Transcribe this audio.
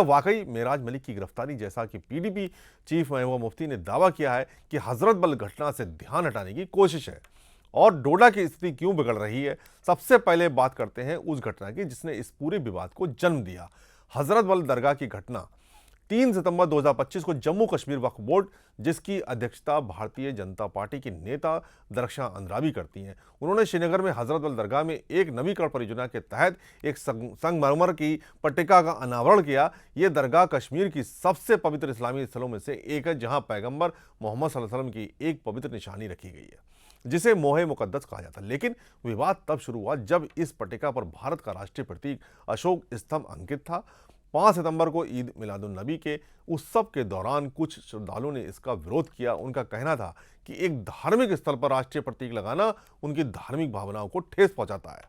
वाकई मेराज मलिक की गिरफ्तारी, जैसा कि पीडीपी चीफ महबूबा मुफ्ती ने दावा किया है कि हजरत बल घटना से ध्यान हटाने की कोशिश है। और डोडा की स्थिति क्यों बिगड़ रही है, सबसे पहले बात करते हैं उस घटना की जिसने इस पूरे विवाद को जन्म दिया। हजरत बल दरगाह की घटना 3 सितंबर 2025 को जम्मू कश्मीर वक्फ बोर्ड, जिसकी अध्यक्षता भारतीय जनता पार्टी की नेता दरख्शां अंद्राबी करती हैं, उन्होंने श्रीनगर में हजरत बल दरगाह में एक नवीकरण परियोजना के तहत एक संगमरमर की पट्टिका का अनावरण किया। यह दरगाह कश्मीर की सबसे पवित्र इस्लामी स्थलों में से एक है, जहां पैगंबर मोहम्मद सल्लल्लाहु अलैहि वसल्लम की एक पवित्र निशानी रखी गई है, जिसे मोहे मुकद्दस कहा जाता है। लेकिन विवाद तब शुरू हुआ जब इस पट्टिका पर भारत का राष्ट्रीय प्रतीक अशोक स्तंभ अंकित था। 5 सितंबर को ईद मिलादुन नबी के उत्सव के दौरान कुछ श्रद्धालुओं ने इसका विरोध किया। उनका कहना था कि एक धार्मिक स्थल पर राष्ट्रीय प्रतीक लगाना उनकी धार्मिक भावनाओं को ठेस पहुंचाता है।